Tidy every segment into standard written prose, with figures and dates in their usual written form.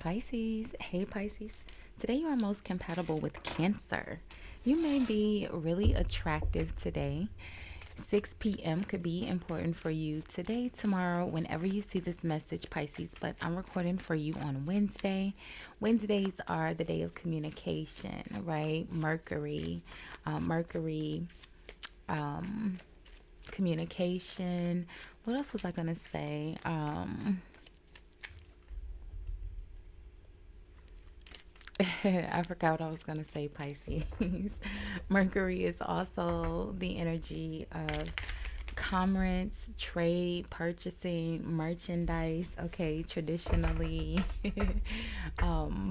Pisces. Hey Pisces. Today you are most compatible with Cancer. You may be really attractive today. 6 p.m. could be important for you today, tomorrow, whenever you see this message, Pisces. But I'm recording for you on Wednesday. Wednesdays are the day of communication, right? Mercury, communication. What else was I going to say? I forgot what I was going to say, Pisces. Mercury is also the energy of commerce, trade, purchasing, merchandise, okay, traditionally.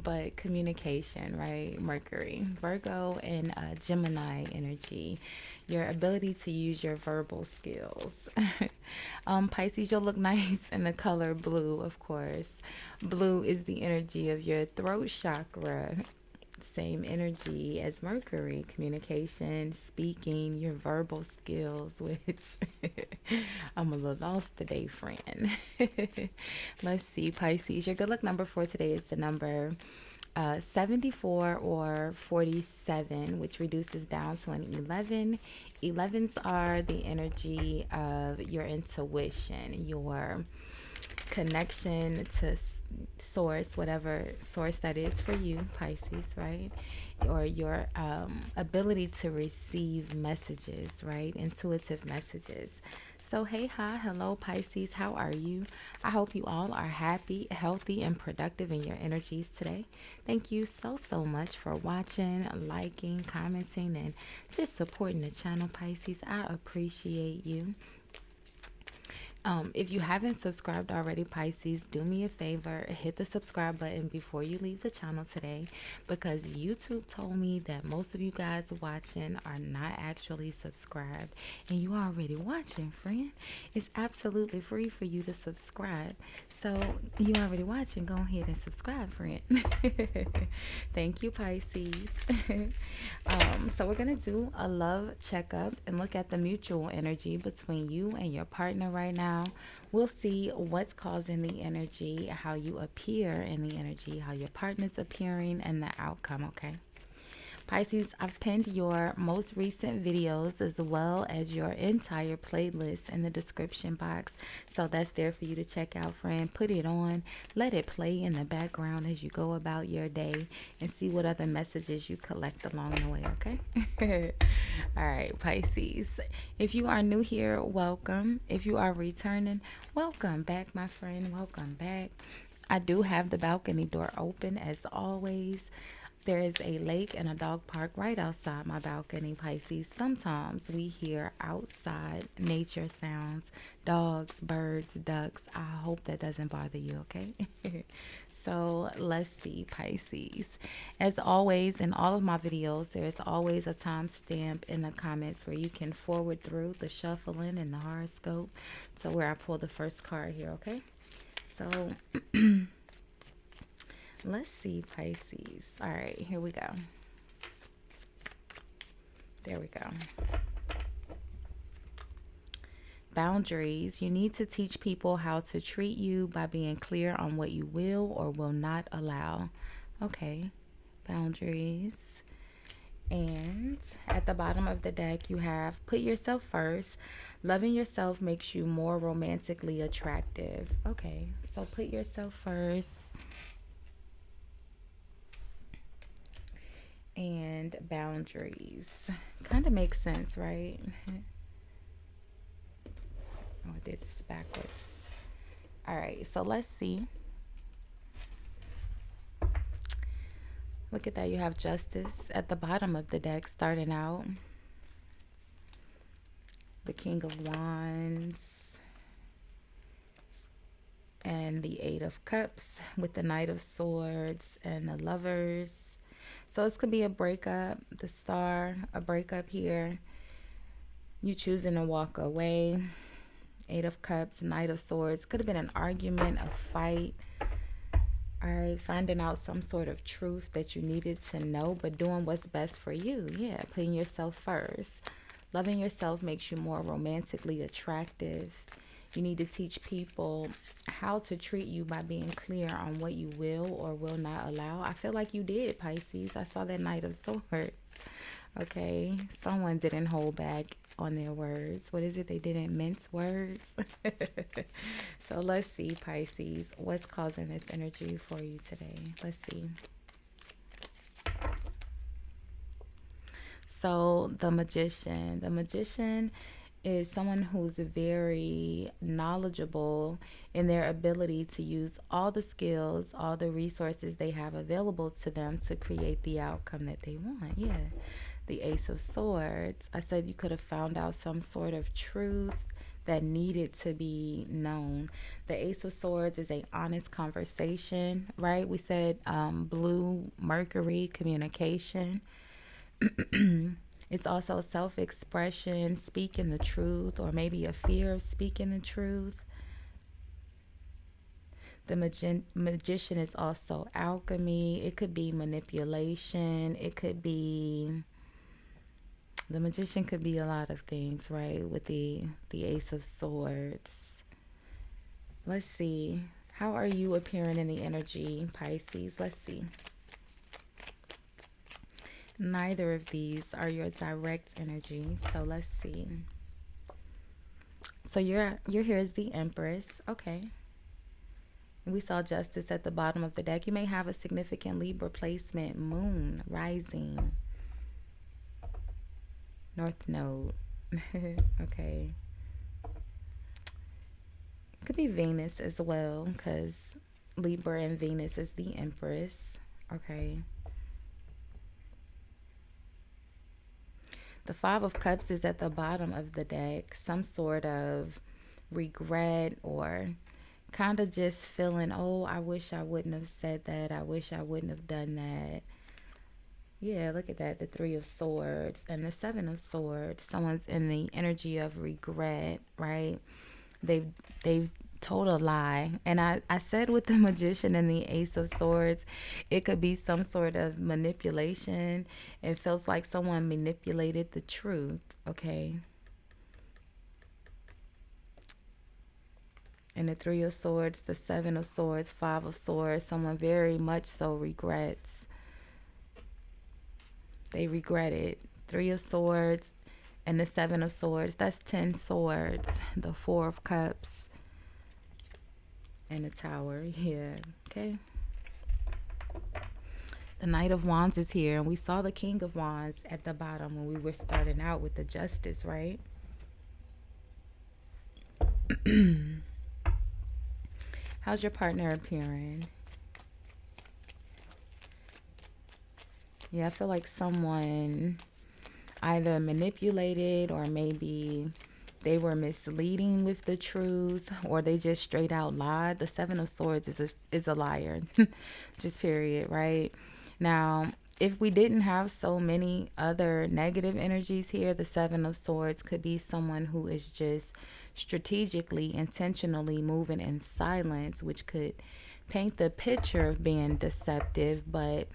But communication, right? Mercury, Virgo, and Gemini energy. Your ability to use your verbal skills. Pisces, you'll look nice in the color blue, of course. Blue is the energy of your throat chakra. Same energy as Mercury, communication, speaking, your verbal skills, which I'm a little lost today, friend. Let's see, Pisces. Your good luck number for today is the number 74 or 47, which reduces down to an 11. 11s are the energy of your intuition, your connection to source, whatever source that is for you, Pisces, right? Or your ability to receive messages, right? Intuitive messages. So, hey, hi, hello, Pisces. How are you? I hope you all are happy, healthy, and productive in your energies today. Thank you so much for watching, liking, commenting, and just supporting the channel, Pisces. I appreciate you. If you haven't subscribed already, Pisces, do me a favor, hit the subscribe button before you leave the channel today, because YouTube told me that most of you guys watching are not actually subscribed, and you are already watching, friend. It's absolutely free for you to subscribe. So you already watching, go ahead and subscribe, friend. Thank you, Pisces. So we're going to do a love checkup and look at the mutual energy between you and your partner right now. We'll see what's causing the energy, how you appear in the energy, how your partner's appearing, and the outcome, okay? Pisces, I've pinned your most recent videos as well as your entire playlist in the description box. So that's there for you to check out, friend. Put it on. Let it play in the background as you go about your day and see what other messages you collect along the way, okay? All right, Pisces. If you are new here, welcome. If you are returning, welcome back, my friend. Welcome back. I do have the balcony door open as always. There is a lake and a dog park right outside my balcony, Pisces. Sometimes we hear outside nature sounds, dogs, birds, ducks. I hope that doesn't bother you, okay? So let's see, Pisces. As always, in all of my videos, there's always a timestamp in the comments where you can forward through the shuffling and the horoscope to where I pull the first card here, okay? So let's see, Pisces. All right, here we go. There we go. Boundaries. You need to teach people how to treat you by being clear on what you will or will not allow. Okay, boundaries. And at the bottom of the deck, you have put yourself first. Loving yourself makes you more romantically attractive. Okay, so put yourself first. And boundaries. Kind of makes sense, right? Oh, I did this backwards. All right, so let's see. Look at that. You have justice at the bottom of the deck starting out. The King of Wands. And the Eight of Cups with the Knight of Swords and the Lovers. So this could be a breakup, the Star, a breakup here. You choosing to walk away. Eight of Cups, Knight of Swords. Could have been an argument, a fight. All right, finding out some sort of truth that you needed to know, but doing what's best for you. Yeah, putting yourself first. Loving yourself makes you more romantically attractive. You need to teach people how to treat you by being clear on what you will or will not allow. I feel like you did, Pisces. I saw that Knight of Swords. Okay, someone didn't hold back on their words. What is it? They didn't mince words. So let's see, Pisces, what's causing this energy for you today? Let's see. So the magician is someone who's very knowledgeable in their ability to use all the skills, all the resources they have available to them to create the outcome that they want. Yeah. The Ace of Swords. I said you could have found out some sort of truth that needed to be known. The Ace of Swords is a honest conversation, right? We said blue Mercury, communication. It's also self-expression, speaking the truth, or maybe a fear of speaking the truth. The magician is also alchemy. It could be manipulation. It could be, the magician could be a lot of things, right? With the Ace of Swords. Let's see. How are you appearing in the energy, Pisces? Let's see. Neither of these are your direct energy. So let's see. So you're here as the Empress. Okay. We saw Justice at the bottom of the deck. You may have a significant Libra placement, Moon, rising, North Node. Okay. Could be Venus as well, because Libra and Venus is the Empress. Okay. The Five of Cups is at the bottom of the deck. Some sort of regret or kind of just feeling, oh, I wish I wouldn't have said that. I wish I wouldn't have done that. Yeah, look at that. The Three of Swords and the Seven of Swords. Someone's in the energy of regret, right? They've told a lie. And I said with the Magician and the Ace of Swords, it could be some sort of manipulation. It feels like someone manipulated the truth, okay? And the Three of Swords, the Seven of Swords, Five of Swords, someone very much so regrets. They regret it. Three of Swords and the Seven of Swords, that's 10 swords. The Four of Cups and the Tower, yeah, okay. The Knight of Wands is here, and we saw the King of Wands at the bottom when we were starting out with the Justice, right? How's your partner appearing? Yeah, I feel like someone either manipulated or maybe they were misleading with the truth, or they just straight out lied. The Seven of Swords is a liar. Just period, right? Now, if we didn't have so many other negative energies here, the Seven of Swords could be someone who is just strategically, intentionally moving in silence, which could paint the picture of being deceptive. But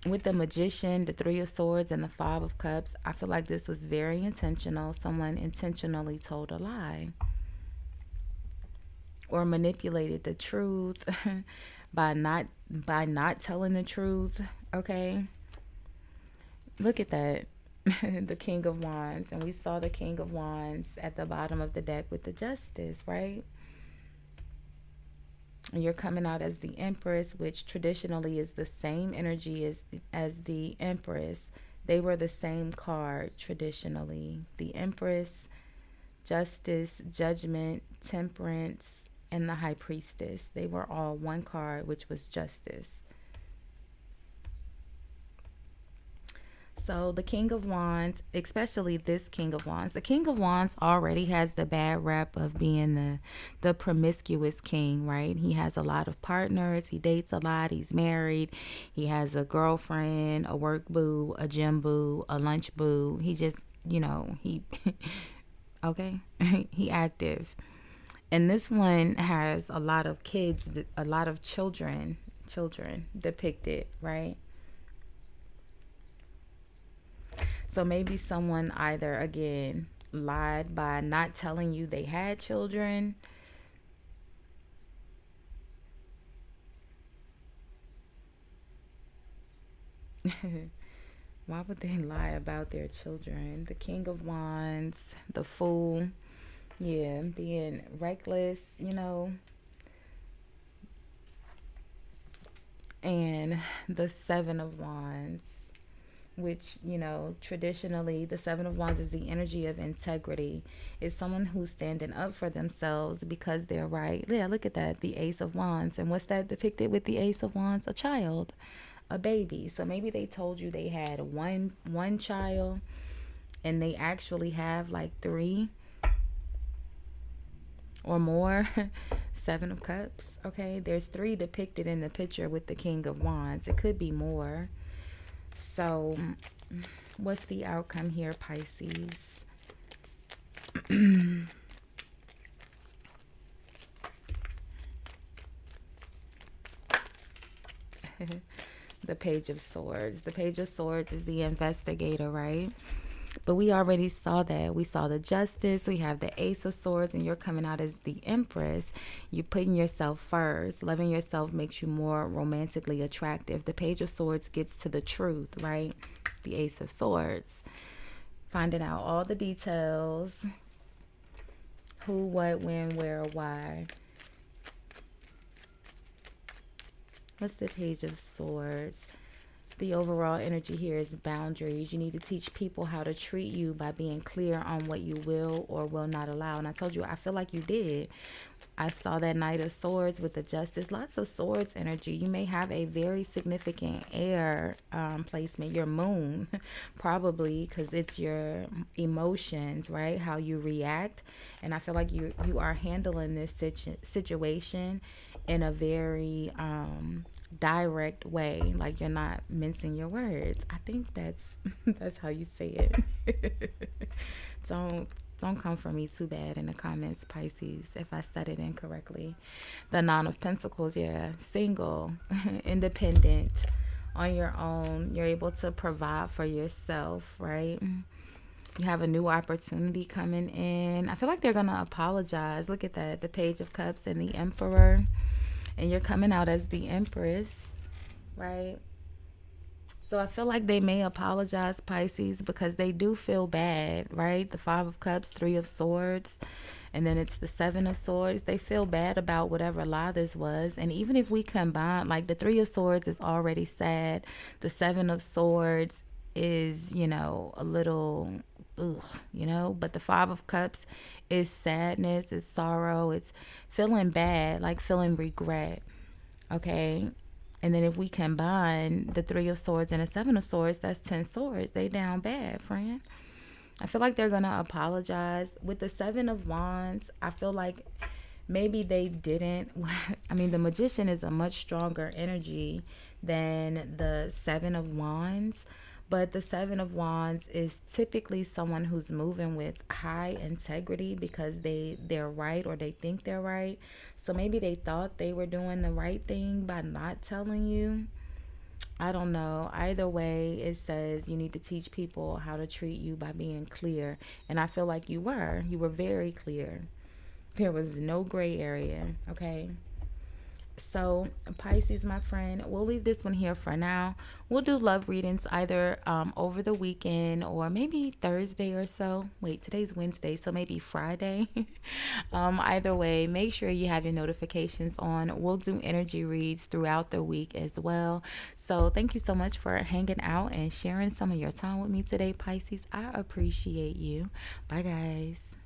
with the Magician, the Three of Swords, and the Five of Cups, I feel like this was very intentional. Someone intentionally told a lie or manipulated the truth by not telling the truth. Okay, look at that. The King of Wands, and we saw the King of Wands at the bottom of the deck with the Justice, right? And you're coming out as the Empress, which traditionally is the same energy as the Empress. They were the same card traditionally. The Empress, Justice, Judgment, Temperance, and the High Priestess. They were all one card, which was Justice. So the King of Wands, especially this King of Wands, the King of Wands already has the bad rap of being the promiscuous king, right? He has a lot of partners. He dates a lot. He's married. He has a girlfriend, a work boo, a gym boo, a lunch boo. He just, he, okay, he active. And this one has a lot of kids, a lot of children depicted, right? So maybe someone either, again, lied by not telling you they had children. Why would they lie about their children? The King of Wands, the Fool. Yeah, being reckless, and the Seven of Wands, which, traditionally the Seven of Wands is the energy of integrity. It's someone who's standing up for themselves because they're right. Yeah, look at that, the Ace of Wands. And what's that depicted with the Ace of Wands? A child, a baby. So maybe they told you they had one child and they actually have like three or more. Seven of Cups. Okay, there's three depicted in the picture with the King of Wands. It could be more. So what's the outcome here, Pisces? The Page of Swords. The Page of Swords is the investigator, right? But we already saw that. We saw the Justice. We have the Ace of Swords, and you're coming out as the Empress. You're putting yourself first. Loving yourself makes you more romantically attractive. The Page of Swords gets to the truth, right? The Ace of Swords. Finding out all the details. Who, what, when, where, why. What's the Page of Swords? The overall energy here is boundaries. You need to teach people how to treat you by being clear on what you will or will not allow. And I told you, I feel like you did. I saw that Knight of Swords with the Justice. Lots of swords energy. You may have a very significant air placement. Your moon, probably, because it's your emotions, right? How you react. And I feel like you are handling this situation in a very direct way. Like you're not mincing your words. I think that's that's how you say it. don't don't come for me too bad in the comments, Pisces, if I said it incorrectly. The Nine of Pentacles, yeah, single, independent, on your own. You're able to provide for yourself, right? You have a new opportunity coming in. I feel like they're gonna apologize. Look at that, the Page of Cups and the Emperor. And you're coming out as the Empress, right? So I feel like they may apologize, Pisces, because they do feel bad, right? The Five of Cups, Three of Swords, and then it's the Seven of Swords. They feel bad about whatever lie this was. And even if we combine, like the Three of Swords is already sad. The Seven of Swords is, a little, ugh, but the Five of Cups is sadness, it's sorrow, it's feeling bad, like feeling regret, okay? And then if we combine the Three of Swords and the Seven of Swords, that's 10 swords. They down bad, friend. I feel like they're going to apologize. With the Seven of Wands, I feel like maybe they didn't. I mean, the Magician is a much stronger energy than the Seven of Wands. But the Seven of Wands is typically someone who's moving with high integrity because they're right, or they think they're right. So maybe they thought they were doing the right thing by not telling you. I don't know. Either way, it says you need to teach people how to treat you by being clear. And I feel like you were. You were very clear. There was no gray area, okay? So, Pisces, my friend, we'll leave this one here for now. We'll do love readings either over the weekend or maybe Thursday or so. Wait, today's Wednesday, so maybe Friday. Either way, make sure you have your notifications on. We'll do energy reads throughout the week as well. So, thank you so much for hanging out and sharing some of your time with me today, Pisces. I appreciate you. Bye, guys.